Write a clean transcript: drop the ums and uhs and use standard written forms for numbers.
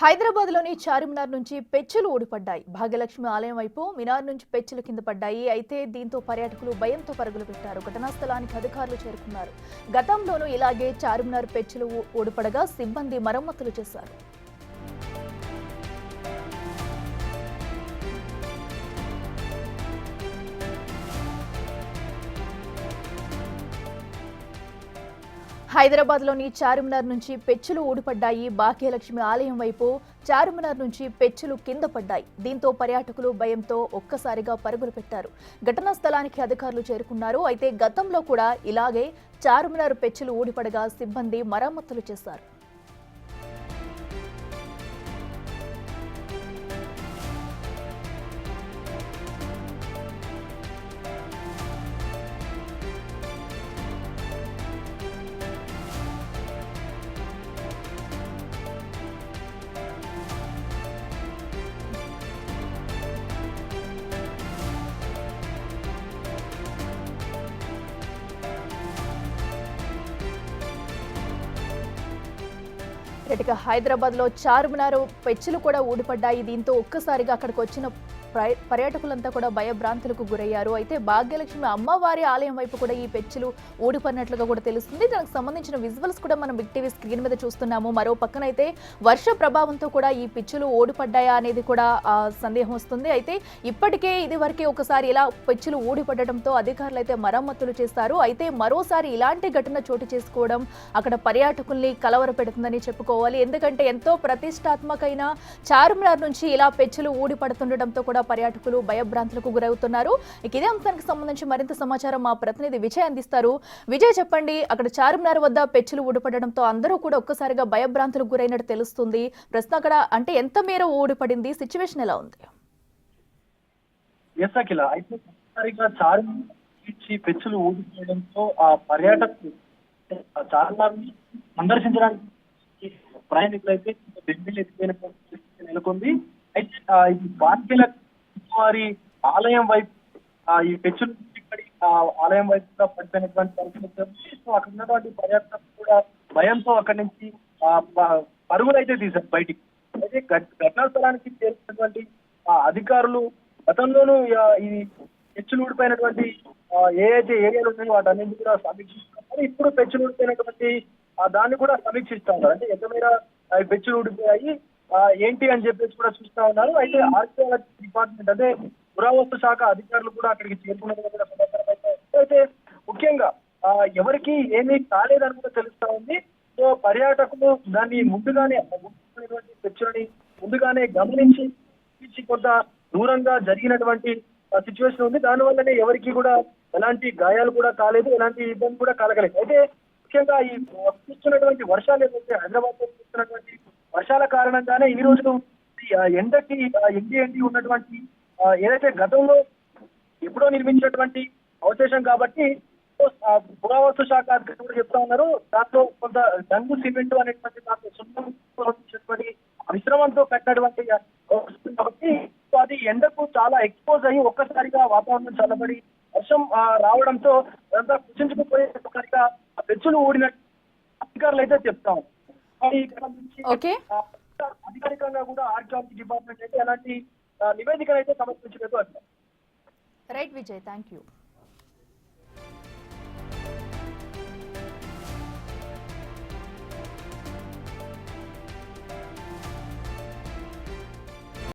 హైదరాబాద్లోని చార్మినార్ నుంచి పెచ్చులు ఊడిపడ్డాయి. భాగ్యలక్ష్మి ఆలయం వైపు మినార్ నుంచి పెచ్చులు కింద పడ్డాయి. అయితే దీంతో పర్యాటకులు భయంతో పరుగులు పెట్టారు. ఘటనా స్థలానికి అధికారులు చేరుకున్నారు. గతంలోనూ ఇలాగే చార్మినార్ పెచ్చులు ఊడిపడగా సిబ్బంది మరమ్మతులు చేశారు. హైదరాబాద్లోని చార్మినార్ నుంచి పెచ్చులు ఊడిపడ్డాయి. భాగ్యలక్ష్మి ఆలయం వైపు చార్మినార్ నుంచి పెచ్చులు కింద పడ్డాయి. దీంతో పర్యాటకులు భయంతో ఒక్కసారిగా పరుగులు పెట్టారు. ఘటనా స్థలానికి అధికారులు చేరుకున్నారు. అయితే గతంలో కూడా ఇలాగే చార్మినార్ పెచ్చులు ఊడిపడగా సిబ్బంది మరమ్మతులు చేశారు. ఇక హైదరాబాద్లో చార్మినార్ పెచ్చులు కూడా ఊడిపడ్డాయి. దీంతో ఒక్కసారిగా అక్కడికి వచ్చిన పర్యాటకులంతా కూడా భయభ్రాంతులకు గురయ్యారు. అయితే భాగ్యలక్ష్మి అమ్మవారి ఆలయం వైపు కూడా ఈ పెచ్చులు ఊడిపడినట్లుగా కూడా తెలుస్తుంది. దానికి సంబంధించిన విజువల్స్ కూడా మనం బిగ్ టీవీ స్క్రీన్ మీద చూస్తున్నాము. మరో పక్కన అయితే వర్ష ప్రభావంతో కూడా ఈ పెచ్చులు ఊడిపడ్డాయా అనేది కూడా సందేహం వస్తుంది. అయితే ఇప్పటికే ఇదివరకే ఒకసారి ఇలా పెచ్చులు ఊడిపడటంతో అధికారులు అయితే మరమ్మతులు చేస్తారు. అయితే మరోసారి ఇలాంటి ఘటన చోటు చేసుకోవడం అక్కడ పర్యాటకుల్ని కలవరపెడుతుందని చెప్పుకోవాలి. ఎందుకంటే ఎంతో ప్రతిష్టాత్మకమైన చార్మినార్ నుంచి ఇలా పెచ్చులు ఊడిపడుతుండటంతో కూడా పర్యాటకులు భయభ్రాంతులకు గురవుతున్నారు. ఇదే అంశానికి సంబంధించి మరింత సమాచారం మా ప్రతినిధి విజయ్ అందిస్తారు. విజయ్, చెప్పండి, అక్కడ చార్మినార్ వద్ద పెచ్చులు ఊడిపడడంతో అందరూ కూడా ఒక్కసారిగా భయభ్రాంతులకు గురైనట్టు తెలుస్తుంది. ప్రస్తుతం అక్కడ అంటే ఎంత మేర ఊడిపడింది, సిచ్యువేషన్ ఎలా ఉంది? పెచ్చులు ఊడిపోవడంతో ఆ పర్యాటకులు చార్మినార్ సందర్శించడానికి ప్రయాణికులు అయితే ఎత్తిపోయిన పరిస్థితి నెలకొంది. అయితే ఇది భాగ్యలక్ష్మి వారి ఆలయం వైపు ఈ పెచ్చులు ఇక్కడి ఆలయం వైపు పడిపోయినటువంటి పరిస్థితి. సో అక్కడ ఉన్నటువంటి పర్యాటకులు కూడా భయంతో అక్కడి నుంచి పరుగులు అయితే తీశారు బయటికి. అయితే ఘటనా స్థలానికి చేరుకున్నటువంటి అధికారులు గతంలోనూ ఈ పెచ్చులు ఊడిపోయినటువంటి ఏదైతే ఏరియాలు ఉన్నాయో వాటన్నింటి కూడా సమీక్షిస్తున్నారు. ఇప్పుడు పెచ్చులు ఊడిపోయినటువంటి దాన్ని కూడా సమీక్షిస్తా ఉన్నారు. అంటే ఎంత మేర పెచ్చులు ఊడిపోయాయి ఏంటి అని చెప్పేసి కూడా చూస్తా ఉన్నారు. అయితే ఆర్కియాలజీ డిపార్ట్మెంట్ అదే పురావస్తు శాఖ అధికారులు కూడా అక్కడికి చేరుకున్నది కూడా సమాచారం అయితే ముఖ్యంగా ఎవరికి ఏమీ కాలేదని కూడా తెలుస్తా ఉంది. సో పర్యాటకులు దాన్ని ముందుగానే పెచ్చులని ముందుగానే గమనించి కొంత దూరంగా జరిగినటువంటి సిచ్యువేషన్ ఉంది. దానివల్లనే ఎవరికి కూడా ఎలాంటి గాయాలు కూడా కాలేదు, ఎలాంటి ఇబ్బంది కూడా కలగలేదు. అయితే ముఖ్యంగా ఈ చూస్తున్నటువంటి వర్షాలు ఏదైతే హైదరాబాద్ లో చూస్తున్నటువంటి వర్షాల కారణంగానే ఈ రోజు ఎండకి ఎండి ఉన్నటువంటి ఏదైతే గతంలో ఎప్పుడో నిర్మించినటువంటి అవశేషం కాబట్టి పురావస్తు శాఖ అధికారులు కూడా చెప్తా ఉన్నారు. దాంట్లో కొంత డంగు సిమెంట్ అనేటువంటి దాంట్లో సున్నటువంటి మిశ్రమంతో కట్టినటువంటి కాబట్టి అది ఎండకు చాలా ఎక్స్పోజ్ అయ్యి ఒక్కసారిగా వాతావరణం చల్లబడి వర్షం రావడంతో అదంతా కుచించుకుపోయే ఒక్కసారిగా పెచ్చులు ఊడినట్టు అధికారులు అయితే చెప్తా ఉన్నారు. అధికారికంగా కూడా ఆర్కియాలజీ డిపార్ట్మెంట్ అయితే ఎలాంటి నివేదికలు అయితే సమర్పించలేదు. Right Vijay, thank you.